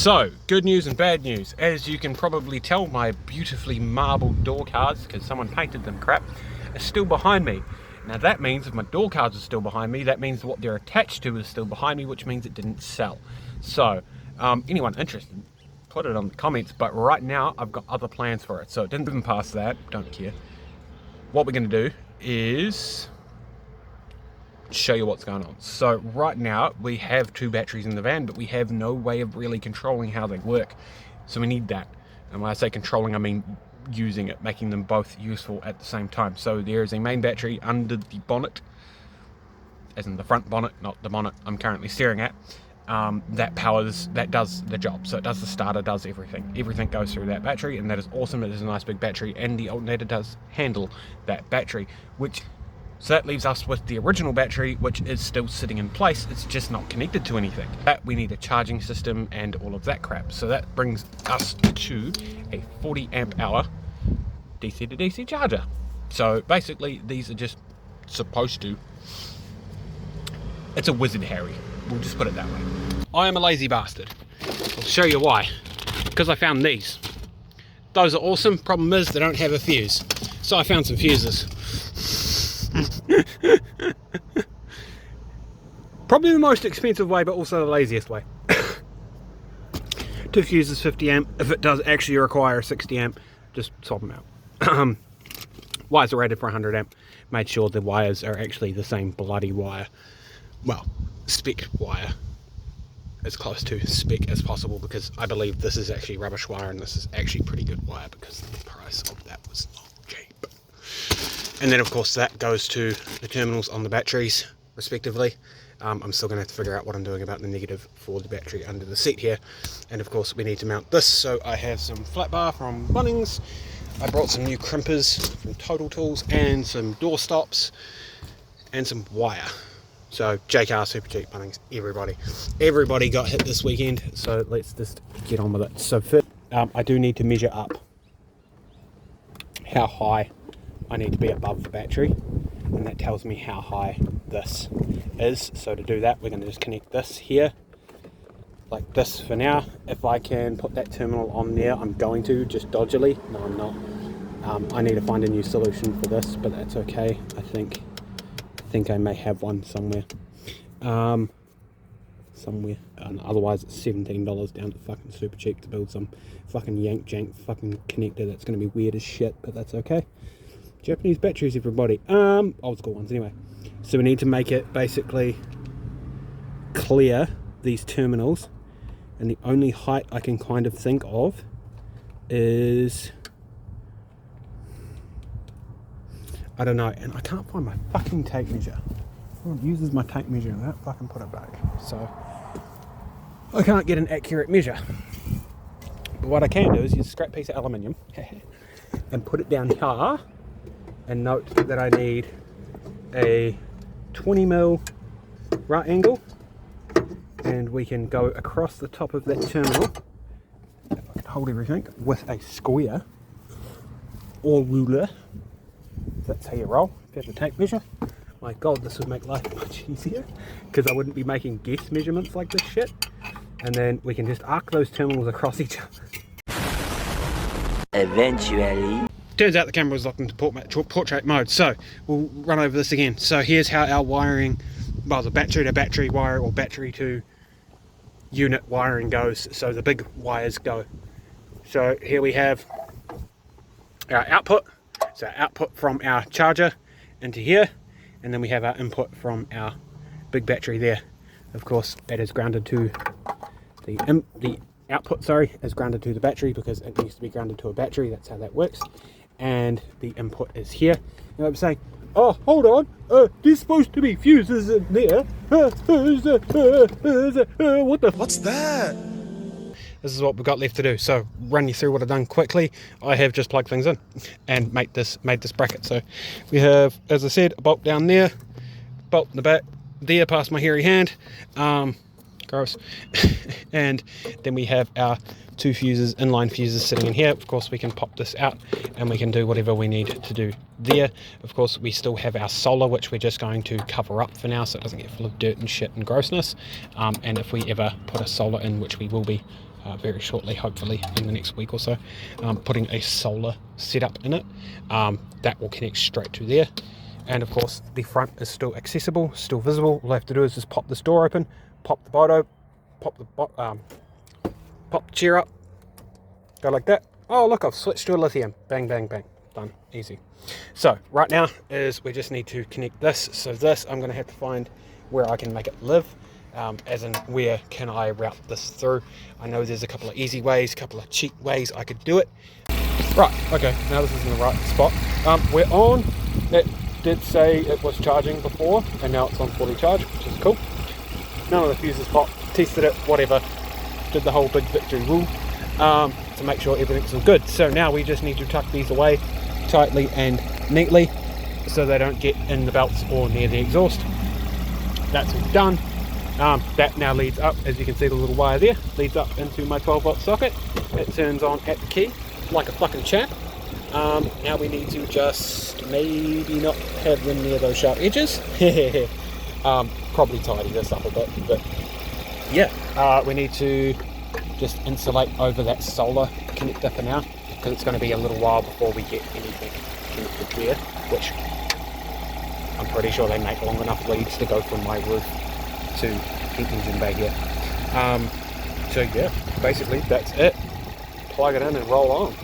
So, good news and bad news. As you can probably tell, my beautifully marbled door cards, because someone painted them crap, are still behind me. Now that means if my door cards are still behind me, that means what they're attached to is still behind me, which means it didn't sell. So, anyone interested, put it on the comments, but right now I've got other plans for it. So it didn't even pass that, don't care. What we're going to do is show you what's going on. So right now we have two batteries in the van, but we have no way of really controlling how they work. So we need that. And when I say controlling, I mean using it, making them both useful at the same time. So there is a main battery under the bonnet, as in the front bonnet, not the bonnet I'm currently staring at. That does the job. So it does the starter, does everything. Everything goes through that battery, and that is awesome. It is a nice big battery, and the alternator does handle that battery, so that leaves us with the original battery, which is still sitting in place. It's just not connected to anything. That we need a charging system and all of that crap. So that brings us to a 40 amp hour DC to DC charger. So basically these are just supposed to, it's a wizard Harry. We'll just put it that way. I am a lazy bastard. I'll show you why. Because I found these. Those are awesome. Problem is they don't have a fuse. So I found some fuses. Probably the most expensive way, but also the laziest way. Two fuses, 50 amp. If it does actually require 60 amp, just swap them out. Wires are rated for 100 amp. Made sure the wires are actually the same bloody wire. Well, spec wire. As close to spec as possible, because I believe this is actually rubbish wire and this is actually pretty good wire, because the price of that was not cheap. And then of course that goes to the terminals on the batteries respectively. I'm still going to have to figure out what I'm doing about the negative for the battery under the seat here. And of course we need to mount this, so I have some flat bar from Bunnings. I brought some new crimpers from Total Tools and some door stops and some wire. So JKR, Supercheap, Bunnings, everybody got hit this weekend, so let's just get on with it. So first, I do need to measure up how high I need to be above the battery, and that tells me how high this is. So to do that, we're going to just connect this here like this for now. If I can put that terminal on there, I'm going to, just dodgily. No, I'm not. I need to find a new solution for this, but that's okay. I think I may have one somewhere. And otherwise it's $17 down at fucking Supercheap to build some fucking yank jank fucking connector that's going to be weird as shit, but that's okay. Japanese batteries, everybody. Old school ones anyway. So we need to make it basically clear these terminals, and the only height I can kind of think of is, I don't know, and I can't find my fucking tape measure. Everyone uses my tape measure and I don't fucking put it back, so I can't get an accurate measure. But what I can do is use a scrap piece of aluminium and put it down here, and note that I need a 20mm right angle, and we can go across the top of that terminal, if I can hold everything, with a square or ruler. That's how you roll. If you have a tape measure, my god, this would make life much easier, because I wouldn't be making guess measurements like this shit. And then we can just arc those terminals across each other. Eventually. Turns out the camera was locked into portrait mode, so we'll run over this again. So here's how our wiring, well, the battery to battery wire or battery to unit wiring goes. So the big wires go. So here we have our output. So our output from our charger into here, and then we have our input from our big battery there. Of course, that is grounded to the output, is grounded to the battery, because it needs to be grounded to a battery. That's how that works. And the input is here. And I'm saying, oh, hold on, there's supposed to be fuses in there. What the? What's that? This is what we've got left to do. So run you through what I've done quickly. I have just plugged things in and made this bracket. So we have, as I said, a bolt down there, bolt in the back there past my hairy hand. Gross. And then we have our two fuses, inline fuses, sitting in here. Of course, we can pop this out and we can do whatever we need to do there. Of course, we still have our solar, which we're just going to cover up for now so it doesn't get full of dirt and shit and grossness. And if we ever put a solar in, which we will be very shortly, hopefully in the next week or so, putting a solar setup in it that will connect straight to there. And of course the front is still accessible, still visible. All I have to do is just pop this door open, pop the boat open, pop the chair up, go like that. Oh look, I've switched to a lithium. Bang, bang, bang. Done. Easy. So right now is we just need to connect this. So this I'm going to have to find where I can make it live, as in where can I route this through. I know there's a couple of easy ways, a couple of cheap ways I could do it. Right, okay, now this is in the right spot. We're on. It did say it was charging before, and now it's on fully charge, which is cool. None of the fuses popped, tested it, whatever. Did the whole big victory rule to make sure everything's all good. So now we just need to tuck these away tightly and neatly so they don't get in the belts or near the exhaust. That's all done. That now leads up, as you can see the little wire there, leads up into my 12-volt socket. It turns on at the key like a fucking champ. Now we need to just maybe not have them near those sharp edges. Probably tidy this up a bit, but yeah, we need to just insulate over that solar connector for now, because it's going to be a little while before we get anything connected there, which I'm pretty sure they make long enough leads to go from my roof to the engine bay here. So yeah, basically that's it. Plug it in and roll on.